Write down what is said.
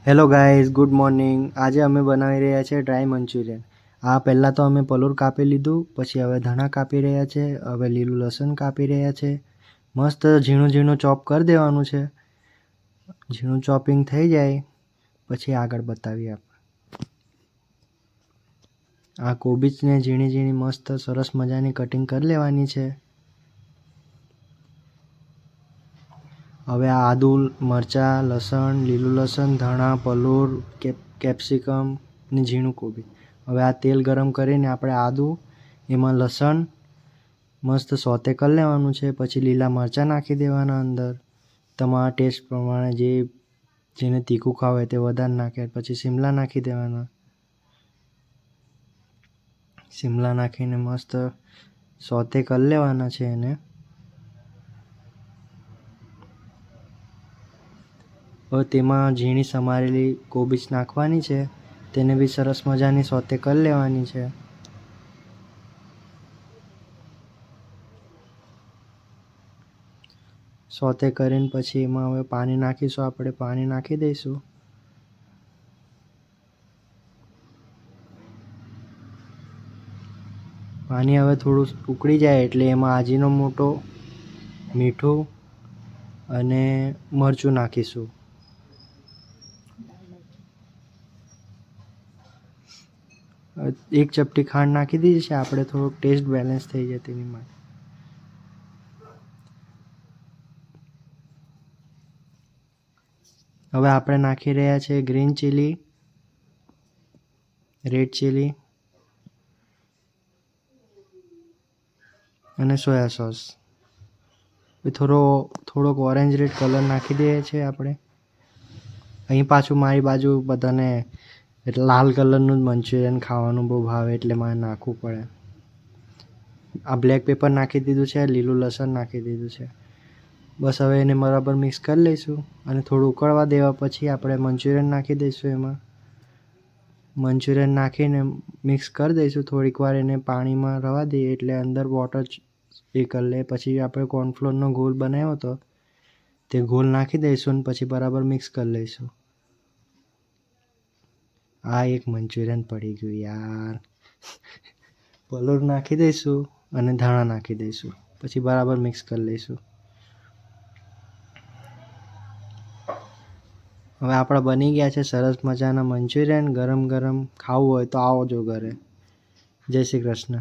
Hello guys, good morning. આજે અમે બનાવી રહ્યા છીએ ડ્રાય મંચુરિયન. પહેલાં તો અમે પલોર કાપી લીધું, પછી હવે ધાણા કાપી રહ્યા છે, હવે લીલું લસણ કાપી રહ્યા છે. મસ્ત ઝીણું ઝીણું ચોપ કરી દેવાનું છે. ઝીણું ચોપિંગ થઈ જાય પછી આગળ બતાવીએ આપણે. આ કોબીજને ઝીણી ઝીણી મસ્ત સરસ મજાની કટિંગ કરી લેવાની છે. હવે આ આદુ, મરચાં, લસણ, લીલું લસણ, ધાણા, પલોર, કેપ્સિકમ ને ઝીણું કોબી. હવે આ તેલ ગરમ કરીને આપણે આદુ, એમાં લસણ મસ્ત સોતે કરી લેવાનું છે. પછી લીલા મરચાં નાખી દેવાના અંદર. તમારા ટેસ્ટ પ્રમાણે જેને તીખું ખાવું હોય તે વધારે નાખે. પછી શિમલા નાખી દેવાના. શિમલા નાખીને મસ્ત સોતે કરી લેવાના છે એને. હવે તેમાં ઝીણી સમારેલી કોબીજ નાખવાની છે. તેને બી સરસ મજાની સોતે કરી લેવાની છે. સોતે કરીને પછી એમાં હવે પાણી નાખીશું. આપણે પાણી નાખી દઈશું. પાણી હવે થોડું ઉકળી જાય એટલે એમાં આજીનોમોટો, મીઠું અને મરચું નાખીશું. એક ચપટી ખાંડ નાખી દીધી છે આપણે, થોડુંક ટેસ્ટ બેલેન્સ થઈ જાય તેની માટે. હવે આપણે નાખી રહ્યા છે ગ્રીન ચીલી, રેડ ચીલી અને સોયા સોસ. થોડોક ઓરેન્જ રેડ કલર નાખી દઈએ છીએ આપણે. અહીં પાછું મારી બાજુ બધાને લાલ કલરનું જ મંચુરિયન ખાવાનું બહુ ભાવે એટલે મારે નાખવું પડે. આ બ્લેક પેપર નાખી દીધું છે, લીલું લસણ નાખી દીધું છે. બસ હવે એને બરાબર મિક્સ કરી લઈશું અને થોડું ઉકળવા દેવા પછી આપણે મંચુરિયન નાખી દઈશું એમાં. મંચુરિયન નાખીને મિક્સ કરી દઈશું. થોડીક વાર એને પાણીમાં રવા દઈએ એટલે અંદર વોટર કરી લે. પછી આપણે કોર્નફ્લોરનો ગોળ બનાવ્યો હતો તે ગોળ નાખી દઈશું અને પછી બરાબર મિક્સ કરી લઈશું. આ એક મંચુરિયન પડી ગયું યાર. પલોર નાખી દઈશું અને ધાણા નાખી દઈશું. પછી બરાબર મિક્સ કરી લઈશું. હવે આપણા બની ગયા છે સરસ મજાના મંચુરિયન. ગરમ ગરમ ખાવું હોય તો આવજો ઘરે. જય શ્રી કૃષ્ણ.